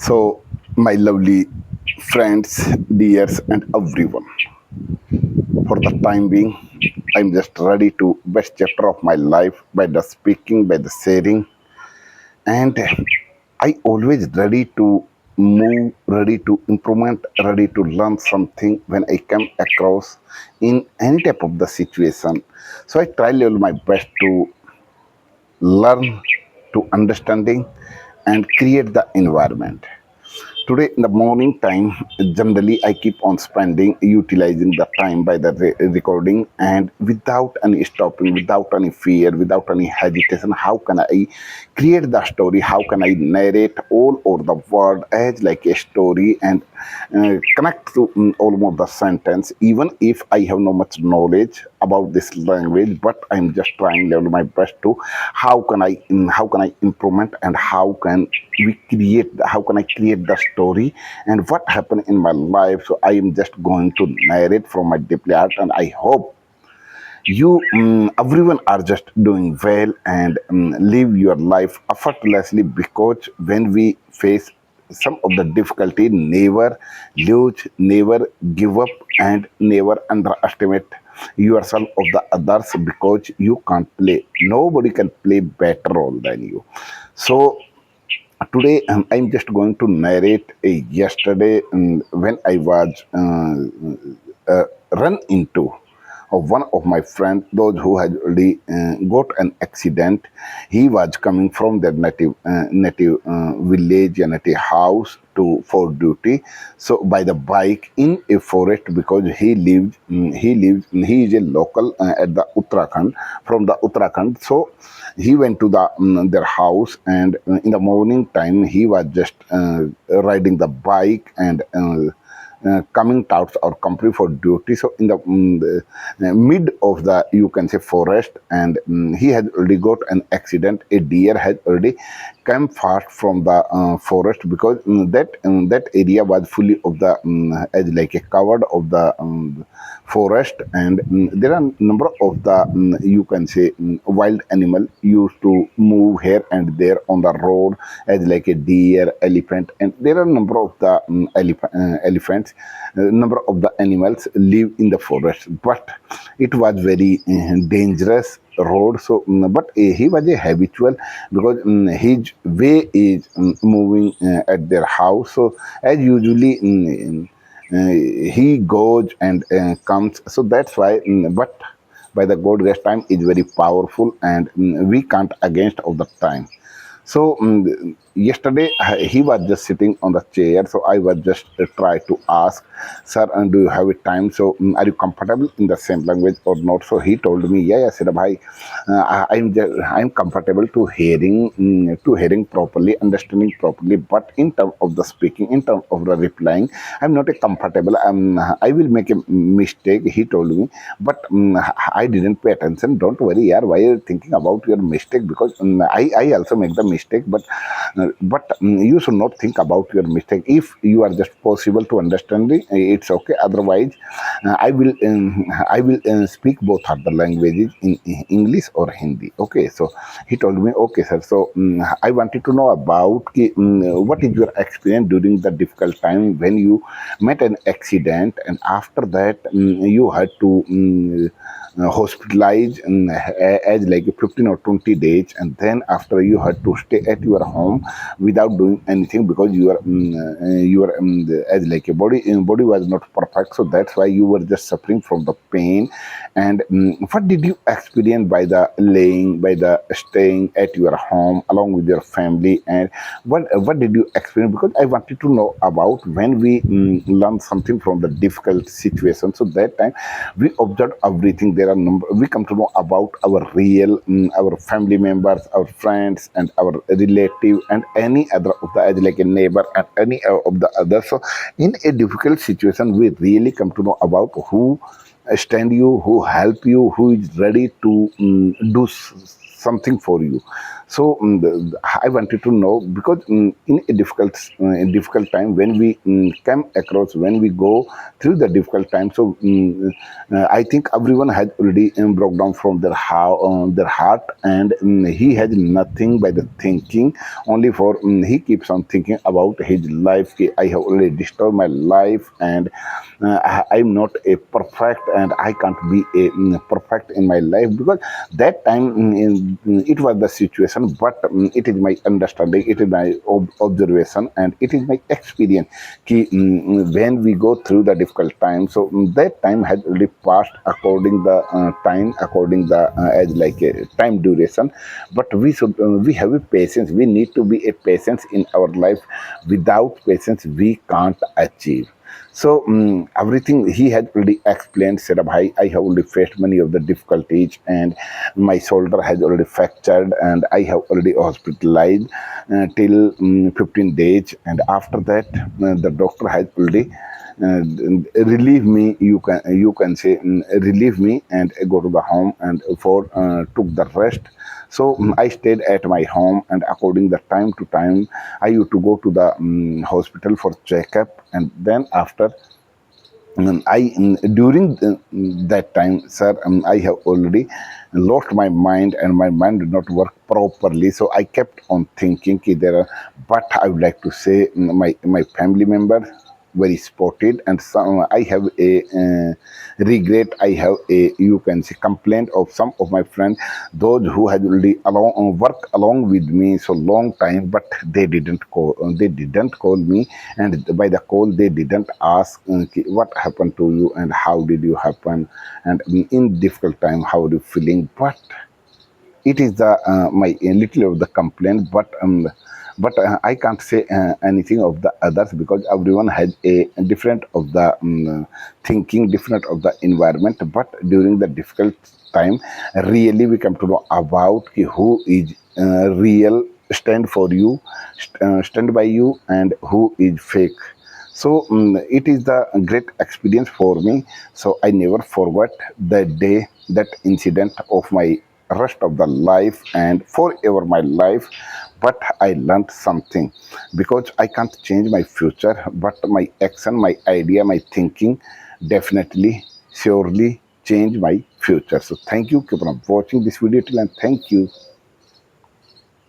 So, my lovely friends, dears, and everyone, for the time being, I'm just ready to best chapter of my life by the speaking, by the sharing, and I always ready to move, ready to implement, ready to learn something when I come across in any type of the situation. So I try little my best to learn, to understanding, and create the environment. Today in the morning time, generally I keep on spending, utilizing the time by the recording and without any stopping, without any fear, without any hesitation. How can I create the story? How can I narrate all over the world as like a story and connect to almost the sentence, even if I have no much knowledge about this language, but I'm just trying level my best to how can I implement and how can I create the story and what happened in my life. So I am just going to narrate from my deeply heart, and I hope you everyone are just doing well and live your life effortlessly, because when we face some of the difficulty, never lose, never give up, and never underestimate yourself of the others, because you can't play, nobody can play better role than you. So today I'm just going to narrate a yesterday when I was run into of one of my friends, those who had already got an accident. He was coming from their native village and native house to for duty. So by the bike in a forest, because he is a local at the Uttarakhand, from the Uttarakhand. So he went to their house, and in the morning time he was just riding the bike and coming towards our company for duty. So in the mid of the, you can say, forest, and he had already got an accident. A deer had already come fast from the forest, because that area was fully of the as like a covered of the forest, and there are number of the you can say wild animal used to move here and there on the road, as like a deer, elephant, and there are number of the elephants, number of the animals live in the forest. But it was very dangerous road. So but he was a habitual, because his way is moving at their house. So as usually he goes and comes. So that's why but by the god grace, time is very powerful, and we can't against of the time. So yesterday he was just sitting on the chair. So I was just try to ask, sir, and do you have a time? So are you comfortable in the same language or not? So he told me, yeah, yeah, sir, bhai, I'm comfortable to hearing properly, understanding properly. But in terms of the speaking, in terms of the replying, I'm not a comfortable. I will make a mistake. He told me, but I didn't pay attention. Don't worry, yaar. Why are you thinking about your mistake? Because I also make the mistake, but you should not think about your mistake. If you are just possible to understand it, it's okay. Otherwise, I will speak both other languages in English or Hindi. Okay, so he told me, okay, sir. So I wanted to know about what is your experience during the difficult time when you met an accident, and after that you had to hospitalized as like 15 or 20 days, and then after you had to stay at your home without doing anything, because as like a body was not perfect. So that's why you were just suffering from the pain. And what did you experience by the laying, by the staying at your home along with your family, and what did you experience? Because I wanted to know about when we learn something from the difficult situation. So that time we observe everything. There are number, we come to know about our real our family members, our friends, and our relative, and any other of the, as like a neighbor, and any of the others. So in a difficult situation, we really come to know about who stand you, who help you, who is ready to do something for you. So I wanted to know, because in a difficult time, when we come across, when we go through the difficult time, so I think everyone has already broke down from their heart, and he has nothing by the thinking, only for he keeps on thinking about his life. I have already disturbed my life, and I'm not a perfect, and I can't be a perfect in my life, because that time it was the situation. But it is my understanding, it is my observation, and it is my experience कि when we go through the difficult time, so that time has already passed according the time, according the as like a time duration. But we have a patience, we need to be a patience in our life. Without patience we can't achieve. So everything he had already explained. Said, I have already faced many of the difficulties, and my shoulder has already fractured, and I have already hospitalized till 15 days. And after that, the doctor has already relieve me. You can say relieve me and go to the home and for took the rest. So I stayed at my home, and according the time to time, I used to go to the hospital for checkup. And then after during that time, sir, I have already lost my mind, and my mind did not work properly. So I kept on thinking, ki there are, but I would like to say, my family member very spotted, and some I have a regret. I have a, you can say, complaint of some of my friends, those who had already work along with me so long time, but they didn't call me, and by the call they didn't ask what happened to you and how did you happen, and in difficult time how are you feeling. But it is the my a little of the complaint. But I can't say anything of the others, because everyone has a different of the thinking, different of the environment. But during the difficult time, really we come to know about who is real, stand for you, stand by you, and who is fake. So it is the great experience for me. So I never forgot that day, that incident of my rest of the life and forever my life. But I learned something, because I can't change my future, but my action, my idea, my thinking definitely, surely change my future. So thank you. Keep on watching this video till, and thank you.